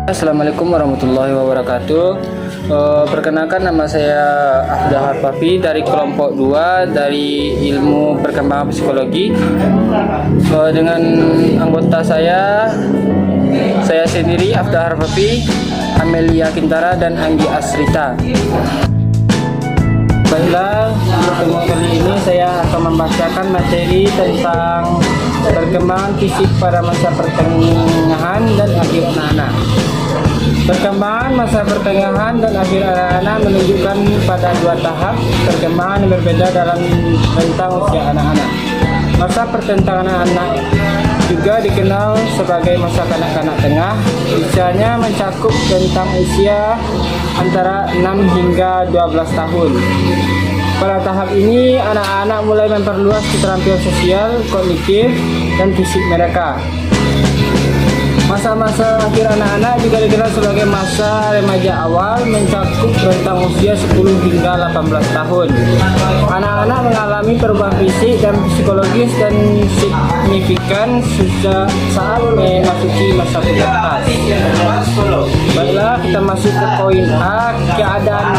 Assalamualaikum warahmatullahi wabarakatuh. Perkenalkan, nama saya Afdahar Papi dari kelompok 2 dari ilmu perkembangan psikologi. Dengan anggota saya sendiri Afdahar Papi, Amelia Kintara dan Anggi Asrita. Baiklah, pertemuan kali ini saya akan membacakan materi tentang perkembangan fisik pada masa pertengahan dan akhir anak-anak. Perkembangan masa pertengahan dan akhir anak-anak menunjukkan pada 2 tahap perkembangan yang berbeda dalam rentang usia anak-anak. Masa pertengahan anak-anak juga dikenal sebagai masa kanak-kanak tengah. Usianya mencakup rentang usia antara 6 hingga 12 tahun. Pada tahap ini, anak-anak mulai memperluas keterampilan sosial, kognitif, dan fisik mereka. Masa-masa akhir anak-anak juga dikenal sebagai masa remaja awal, mencakup rentang usia 10 hingga 18 tahun. Anak-anak mengalami perubahan fisik dan psikologis dan signifikan saat memasuki masa pubertas. Baiklah, kita masuk ke poin A, keadaan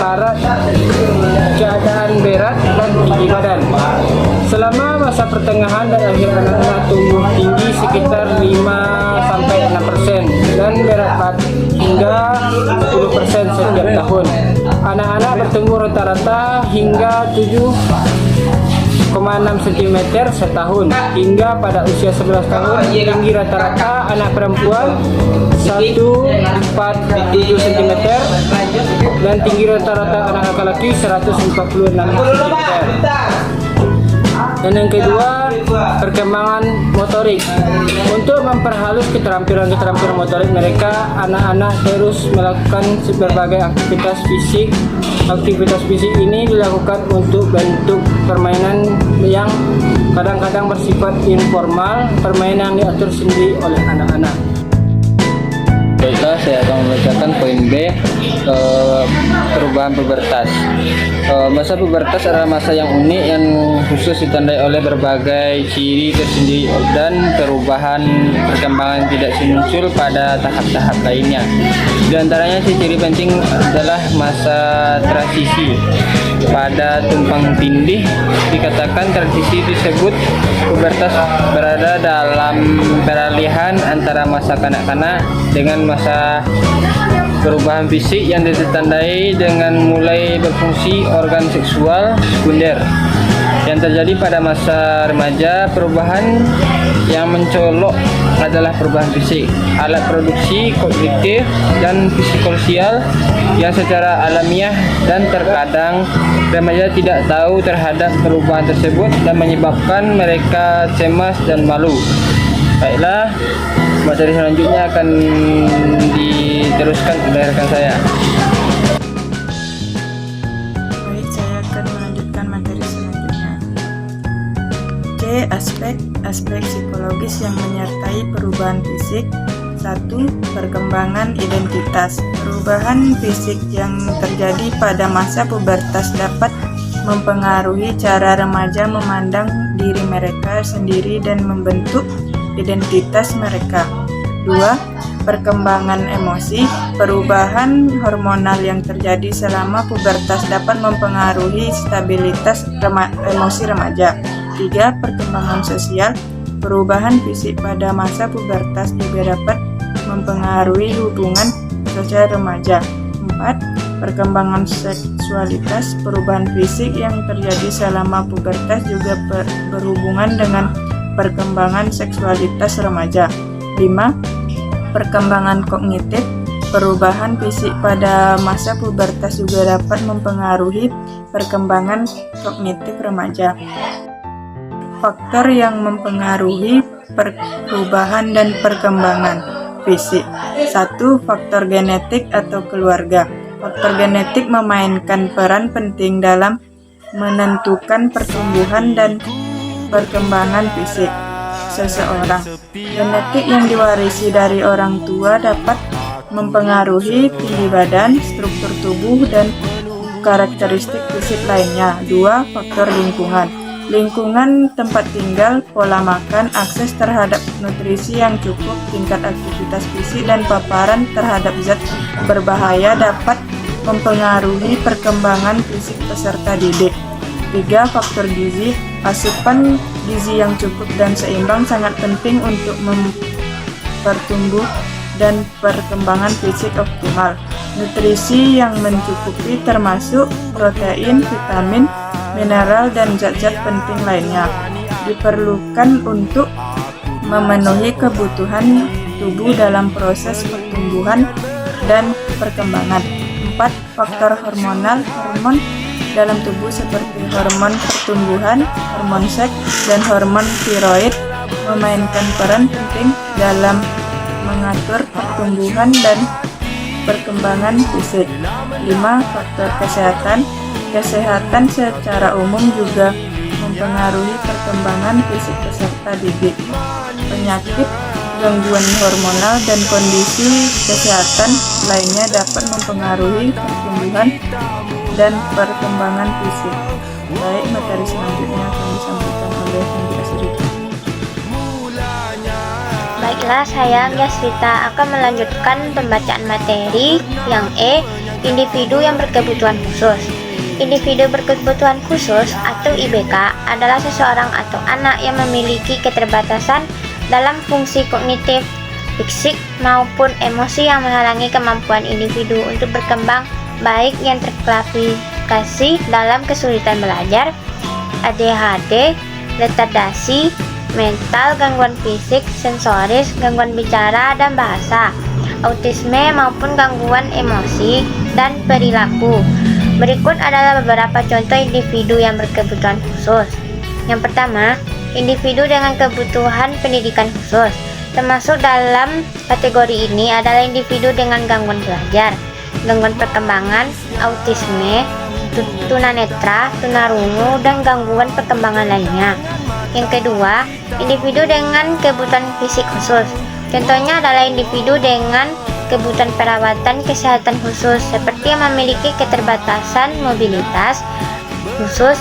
berat dan tinggi badan. Selama masa pertengahan dan akhir anak-anak tumbuh tinggi sekitar 5-6% dan berat badan hingga 10% setiap tahun. Anak-anak bertumbuh rata-rata hingga 7,6 cm setahun. Hingga pada usia 11 tahun, tinggi rata-rata anak perempuan 147 cm dan tinggi rata-rata anak laki-laki 146 cm. Dan yang kedua, perkembangan motorik. Untuk memperhalus keterampilan motorik mereka, anak-anak terus melakukan berbagai aktivitas fisik. Aktivitas fisik ini dilakukan untuk bentuk permainan yang kadang-kadang bersifat informal, permainan yang diatur sendiri oleh anak-anak. Baiklah, saya akan membacakan poin B, perubahan pubertas. Masa pubertas adalah masa yang unik yang khusus ditandai oleh berbagai ciri tersendiri dan perubahan perkembangan tidak muncul pada tahap-tahap lainnya. Di antaranya ciri penting adalah masa transisi. Pada tumpang tindih dikatakan transisi disebut pubertas berada dalam peralihan antara masa kanak-kanak dengan masa perubahan fisik yang ditandai dengan mulai berfungsi organ seksual sekunder. Yang terjadi pada masa remaja, perubahan yang mencolok adalah perubahan fisik, alat produksi, kognitif, dan psikososial yang secara alamiah, dan terkadang remaja tidak tahu terhadap perubahan tersebut dan menyebabkan mereka cemas dan malu. Baiklah, materi selanjutnya akan diteruskan oleh rekan saya. Baik, saya akan melanjutkan materi selanjutnya. C. Aspek psikologis yang menyertai perubahan fisik. 1. Perkembangan identitas. Perubahan fisik yang terjadi pada masa pubertas dapat mempengaruhi cara remaja memandang diri mereka sendiri dan membentuk identitas mereka. 2. Perkembangan emosi. Perubahan hormonal yang terjadi selama pubertas dapat mempengaruhi stabilitas emosi remaja. 3. Perkembangan sosial. Perubahan fisik pada masa pubertas juga dapat mempengaruhi hubungan sosial remaja. 4. Perkembangan seksualitas. Perubahan fisik yang terjadi selama pubertas juga berhubungan dengan perkembangan seksualitas remaja. 5. Perkembangan kognitif. Perubahan fisik pada masa pubertas juga dapat mempengaruhi perkembangan kognitif remaja. Faktor yang mempengaruhi perubahan dan perkembangan fisik. 1. Faktor genetik atau keluarga. Faktor genetik memainkan peran penting dalam menentukan pertumbuhan dan perkembangan fisik seseorang. Genetik yang diwarisi dari orang tua dapat mempengaruhi tinggi badan, struktur tubuh, dan karakteristik fisik lainnya. 2. Faktor lingkungan. lingkungan tempat tinggal, pola makan, akses terhadap nutrisi yang cukup, tingkat aktivitas fisik, dan paparan terhadap zat berbahaya dapat mempengaruhi perkembangan fisik peserta didik. 3. Faktor gizi. Asupan gizi yang cukup dan seimbang sangat penting untuk mempertumbuh dan perkembangan fisik optimal. Nutrisi yang mencukupi termasuk protein, vitamin, mineral, dan zat-zat penting lainnya diperlukan untuk memenuhi kebutuhan tubuh dalam proses pertumbuhan dan perkembangan. 4. Faktor hormonal. Hormon dalam tubuh seperti hormon pertumbuhan, hormon seks, dan hormon tiroid memainkan peran penting dalam mengatur pertumbuhan dan perkembangan fisik. 5. Faktor kesehatan. Kesehatan secara umum juga mempengaruhi perkembangan fisik peserta didik. Penyakit, gangguan hormonal, dan kondisi kesehatan lainnya dapat mempengaruhi pertumbuhan dan perkembangan fisik. Baik, materi selanjutnya akan disampaikan oleh Hendrik Asrita. Baiklah, saya Yasrita akan melanjutkan pembacaan materi yang individu yang berkebutuhan khusus. Individu berkebutuhan khusus atau IBK adalah seseorang atau anak yang memiliki keterbatasan dalam fungsi kognitif, fisik, maupun emosi yang menghalangi kemampuan individu untuk berkembang, baik yang terklasifikasi dalam kesulitan belajar, ADHD, retardasi mental, gangguan fisik, sensoris, gangguan bicara dan bahasa, autisme maupun gangguan emosi dan perilaku. Berikut adalah beberapa contoh individu yang berkebutuhan khusus. Yang pertama, individu dengan kebutuhan pendidikan khusus. Termasuk dalam kategori ini adalah individu dengan gangguan belajar, gangguan perkembangan, autisme, tunanetra, tunarungu, dan gangguan perkembangan lainnya. Yang kedua, individu dengan kebutuhan fisik khusus. Contohnya adalah individu dengan kebutuhan perawatan kesehatan khusus seperti yang memiliki keterbatasan mobilitas khusus,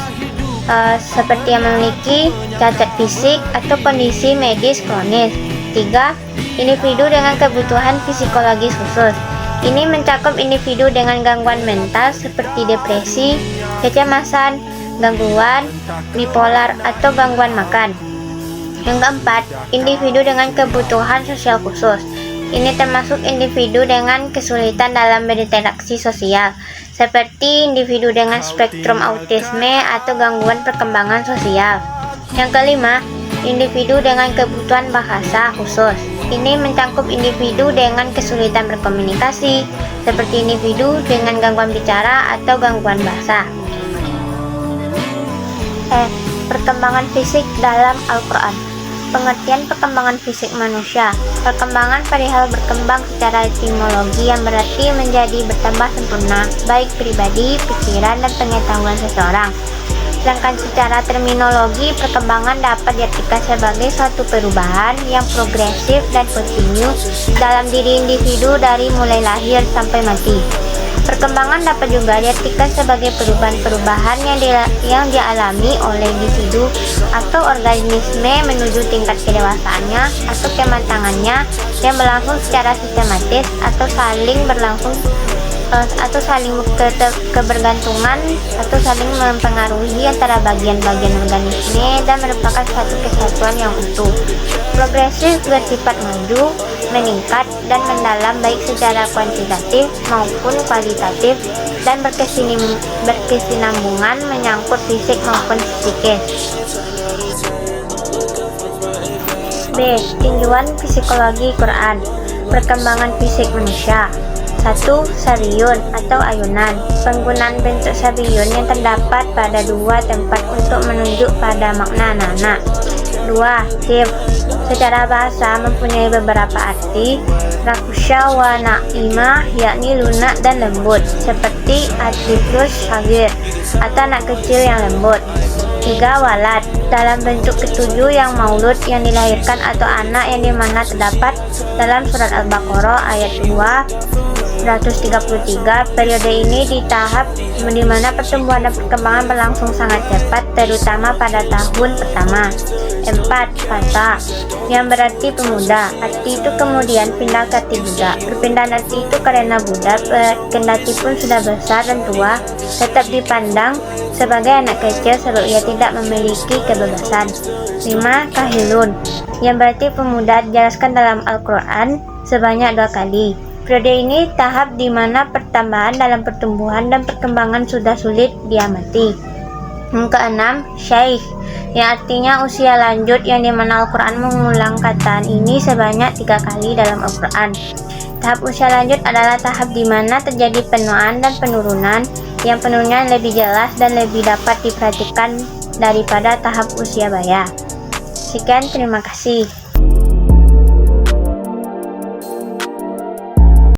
seperti yang memiliki cacat fisik atau kondisi medis kronis. 3. Individu dengan kebutuhan psikologis khusus. Ini mencakup individu dengan gangguan mental seperti depresi, kecemasan, gangguan bipolar, atau gangguan makan. Yang keempat, individu dengan kebutuhan sosial khusus. Ini termasuk individu dengan kesulitan dalam berinteraksi sosial, seperti individu dengan spektrum autisme atau gangguan perkembangan sosial. Yang kelima, individu dengan kebutuhan bahasa khusus. Ini mencakup individu dengan kesulitan berkomunikasi, seperti individu dengan gangguan bicara atau gangguan bahasa. Perkembangan fisik dalam Al-Quran. Pengertian perkembangan fisik manusia. Perkembangan perihal berkembang secara etimologi yang berarti menjadi bertambah sempurna, baik pribadi, pikiran, dan pengetahuan seseorang. Sedangkan secara terminologi, perkembangan dapat diartikan sebagai suatu perubahan yang progresif dan kontinu dalam diri individu dari mulai lahir sampai mati. Perkembangan dapat juga diartikan sebagai perubahan-perubahan yang dialami oleh individu atau organisme menuju tingkat kedewasaannya atau kematangannya yang berlangsung secara sistematis atau saling kebergantungan atau saling mempengaruhi antara bagian-bagian organisme dan merupakan suatu kesatuan yang utuh. Progresif bersifat maju, meningkat, dan mendalam baik secara kuantitatif maupun kualitatif dan berkesinambungan menyangkut fisik maupun psikis. B. Tinjauan psikologi Quran. Perkembangan fisik manusia. 1. Sariyun atau ayunan. Penggunaan bentuk sariyun yang terdapat pada dua tempat untuk menunjuk pada makna anak-anak. 2. Sif. Secara bahasa mempunyai beberapa arti. Rakusya wa na'imah, yakni lunak dan lembut, seperti atiflus syagir atau anak kecil yang lembut. 3. Walad. Dalam bentuk ketujuh yang maulud, yang dilahirkan atau anak yang dimana terdapat dalam surat Al-Baqarah ayat 2 133. Periode ini di tahap di mana pertumbuhan dan perkembangan berlangsung sangat cepat, terutama pada tahun pertama. 4. Fasa, yang berarti pemuda. Arti itu kemudian pindah ke arti budak. Perpindahan arti itu karena budak, kendati pun sudah besar dan tua, tetap dipandang sebagai anak kecil sebab ia tidak memiliki kebebasan. 5. Kahilun, yang berarti pemuda, dijelaskan dalam Al-Quran sebanyak 2 kali. Periode ini tahap di mana pertambahan dalam pertumbuhan dan perkembangan sudah sulit diamati. Yang keenam, Syaikh, yang artinya usia lanjut, yang dimana Al-Quran mengulang kataan ini sebanyak 3 kali dalam Al-Quran. Tahap usia lanjut adalah tahap di mana terjadi penuaan dan penurunan, yang penurunan lebih jelas dan lebih dapat diperhatikan daripada tahap usia baya. Sekian, terima kasih.